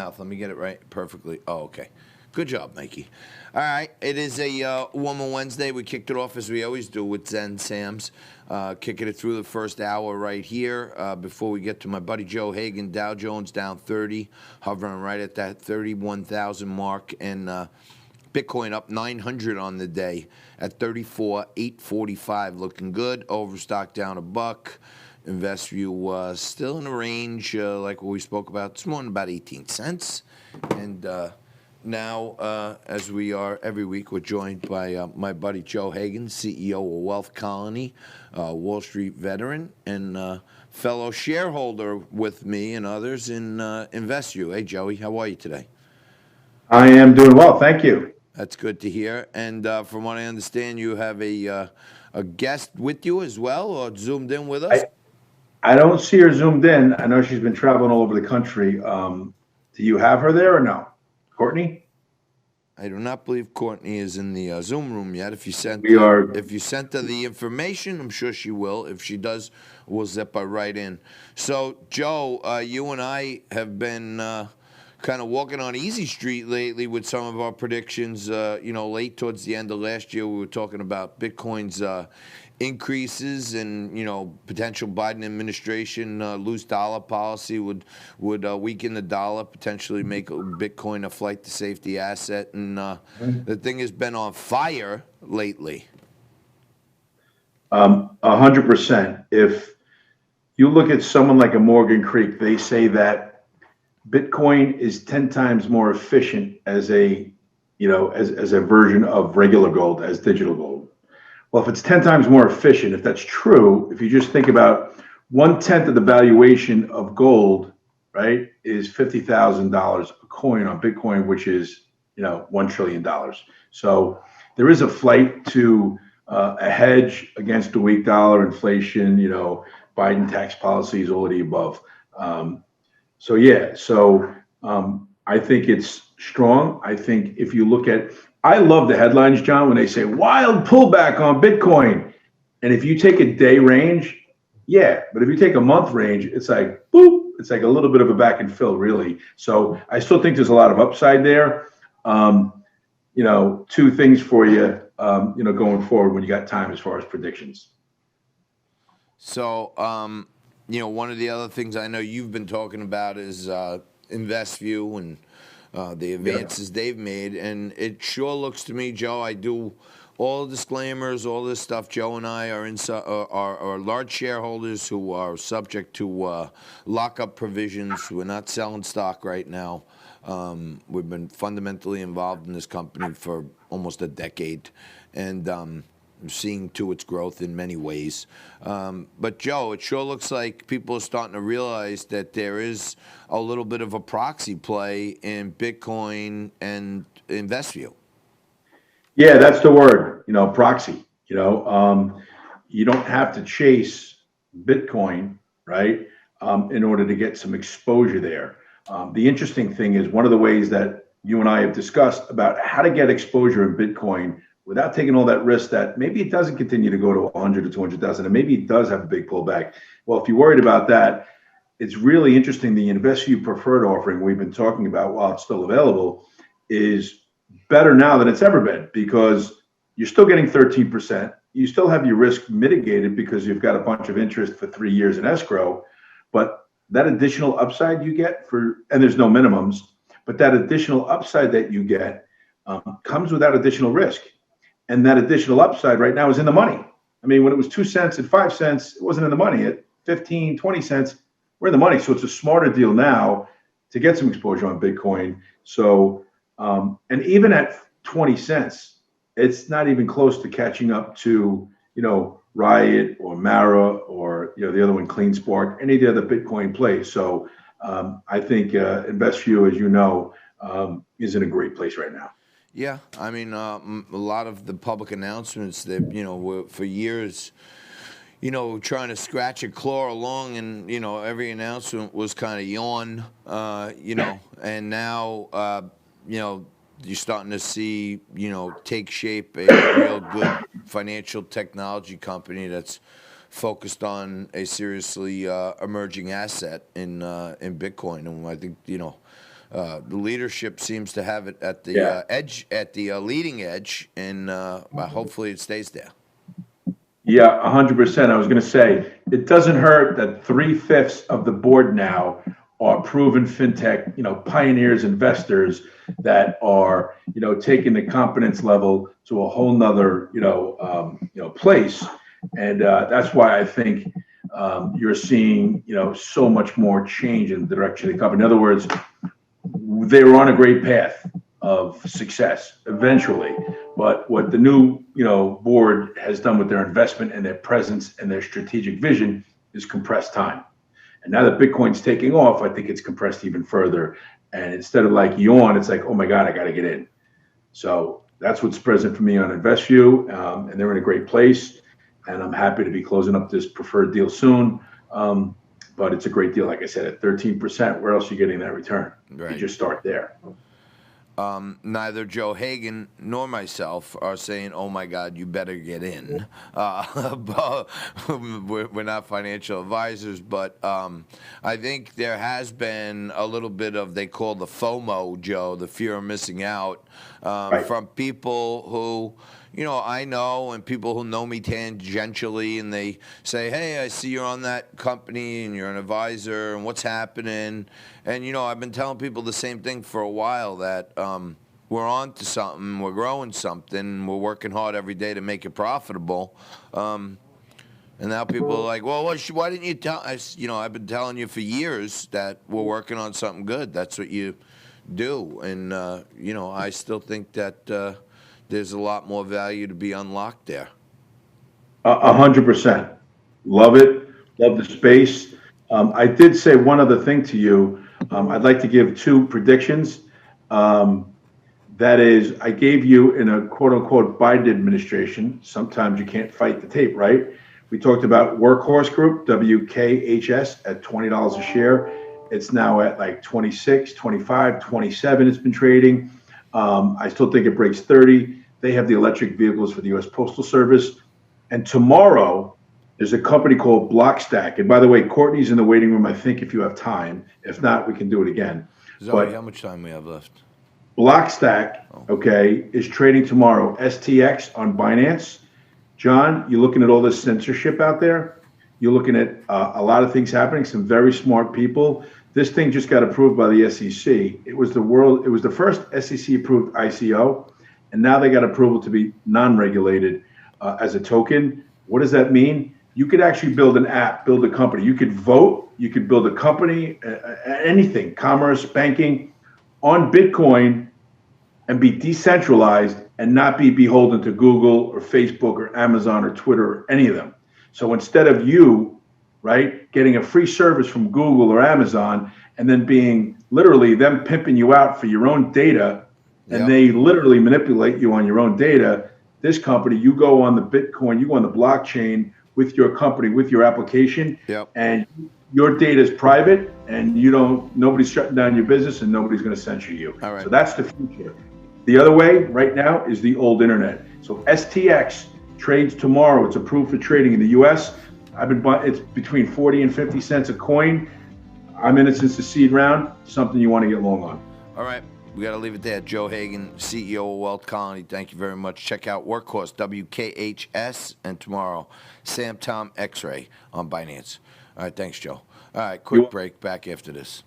Let me get it right perfectly. Oh, okay. Good job, Mikey. All right. It is a Woman Wednesday. We kicked it off as we always do with Zen Sam's. Kicking it through the first hour right here. Before we get to my buddy Joe Hagan, Dow Jones down 30, hovering right at that 31,000 mark. And Bitcoin up 900 on the day at 34,845. Looking good. Overstock down a buck. InvestView still in a range like what we spoke about this morning, about 18 cents. And now, as we are every week, we're joined by my buddy Joe Hagan, CEO of Wealth Colony, Wall Street veteran, and fellow shareholder with me and others in InvestView. Hey, Joey, how are you today? I am doing well, thank you. That's good to hear. And from what I understand, you have a guest with you as well, or zoomed in with us. I, I don't see her zoomed in. I know she's been traveling all over the country. Do you have her there or no? Courtney? I do not believe Courtney is in the Zoom room yet. If you sent We are. if you sent her the information, I'm sure she will. If she does, we'll zip her right in. So, Joe, you and I have been kind of walking on easy street lately with some of our predictions. Late towards the end of last year, we were talking about Bitcoin's increases and potential Biden administration loose dollar policy would weaken the dollar, potentially make Bitcoin a flight to safety asset, and the thing has been on fire lately. 100%. If you look at someone like a Morgan Creek, they say that Bitcoin is 10 times more efficient as as a version of regular gold, as digital gold. Well, if it's 10 times more efficient, if that's true, if you just think about 1/10 of the valuation of gold, right, is $50,000 a coin on Bitcoin, which is, $1 trillion. So there is a flight to a hedge against a weak dollar, inflation, Biden tax policies, all of the above. I think it's strong. I think if you look at, I love the headlines, John, when they say wild pullback on Bitcoin. And if you take a day range, yeah, but if you take a month range, it's like boop, it's like a little bit of a back and fill, really. So I still think there's a lot of upside there. Two things for you, going forward when you got time as far as predictions. So, one of the other things I know you've been talking about is InvestView and the advances they've made, and it sure looks to me, Joe, I do all the disclaimers, all this stuff. Joe and I are large shareholders who are subject to lockup provisions. We're not selling stock right now. We've been fundamentally involved in this company for almost a decade, and seeing to its growth in many ways. But Joe, it sure looks like people are starting to realize that there is a little bit of a proxy play in Bitcoin and InvestView. Yeah, that's the word, proxy. You don't have to chase Bitcoin, right, in order to get some exposure there. The interesting thing is one of the ways that you and I have discussed about how to get exposure in Bitcoin without taking all that risk that maybe it doesn't continue to go to 100 to 200,000, and maybe it does have a big pullback. Well, if you're worried about that, it's really interesting. The InvestView preferred offering we've been talking about, while it's still available, is better now than it's ever been because you're still getting 13%. You still have your risk mitigated because you've got a bunch of interest for 3 years in escrow, but that additional upside you get and there's no minimums, but that additional upside that you get comes without additional risk. And that additional upside right now is in the money. I mean, when it was 2 cents and 5 cents, it wasn't in the money. At 15, 20 cents, we're in the money. So it's a smarter deal now to get some exposure on Bitcoin. So, and even at 20 cents, it's not even close to catching up to, Riot or Mara or, the other one, Clean Spark, any of the other Bitcoin plays. So I think InvestView, as you know, is in a great place right now. Yeah, I mean, a lot of the public announcements that, were for years, trying to scratch a claw along, and, every announcement was kind of yawn, and now, you're starting to see, take shape a real good financial technology company that's focused on a seriously emerging asset in Bitcoin. And I think, the leadership seems to have it at the Yeah. edge, at the leading edge, and hopefully it stays there. Yeah, 100%. I was going to say, it doesn't hurt that 3/5 of the board now are proven fintech, pioneers, investors that are, taking the competence level to a whole nother, place. And that's why I think you're seeing, so much more change in the direction of the company. In other words, they were on a great path of success eventually. But what the new, board has done with their investment and their presence and their strategic vision is compressed time. And now that Bitcoin's taking off, I think it's compressed even further. And instead of like yawn, it's like, oh my God, I got to get in. So that's what's present for me on InvestView, and they're in a great place. And I'm happy to be closing up this preferred deal soon. But it's a great deal, like I said, at 13%. Where else are you getting that return? Right. You just start there. Neither Joe Hagan nor myself are saying, "Oh my God, you better get in." But we're not financial advisors, but I think there has been a little bit of, they call the FOMO, Joe, the fear of missing out, Right. from people who, I know, and people who know me tangentially, and they say, "Hey, I see you're on that company and you're an advisor, and what's happening?" And I've been telling people the same thing for a while, that we're on to something, we're growing something, we're working hard every day to make it profitable. And now people are like, "Well, why didn't you tell us?" I've been telling you for years that we're working on something good. That's what you do, and I still think that there's a lot more value to be unlocked there. 100%. Love it. Love the space. I did say one other thing to you. I'd like to give two predictions. That is, I gave you in a quote unquote Biden administration. Sometimes you can't fight the tape, right? We talked about Workhorse Group, WKHS, at $20 a share. It's now at like 26, 25, 27. It's been trading. I still think it breaks 30. They have the electric vehicles for the U.S. Postal Service. And tomorrow, there's a company called Blockstack. And by the way, Courtney's in the waiting room, I think, if you have time. If not, we can do it again. Zoe, how much time we have left? Blockstack, okay, is trading tomorrow. STX on Binance. John, you're looking at all this censorship out there. You're looking at a lot of things happening. Some very smart people. This thing just got approved by the SEC. It was the first SEC approved ICO, and now they got approval to be non-regulated as a token. What does that mean? You could actually build an app, build a company. You could vote. You could build a company, anything, commerce, banking, on Bitcoin, and be decentralized and not be beholden to Google or Facebook or Amazon or Twitter or any of them. So instead of you, right, getting a free service from Google or Amazon and then being literally them pimping you out for your own data, and they literally manipulate you on your own data, this company, you go on the Bitcoin, you go on the blockchain with your company, with your application, and your data is private, and nobody's shutting down your business, and nobody's going to censor you. All right. So that's the future. The other way right now is the old internet. So STX trades tomorrow. It's approved for trading in the U.S. It's between 40 and 50 cents a coin. I'm in it since the seed round. Something you want to get long on. All right. We got to leave it there. Joe Hagan, CEO of Wealth Colony. Thank you very much. Check out Workhorse, WKHS, and tomorrow, Sam Tom X-Ray on Binance. All right. Thanks, Joe. All right. Quick break. Back after this.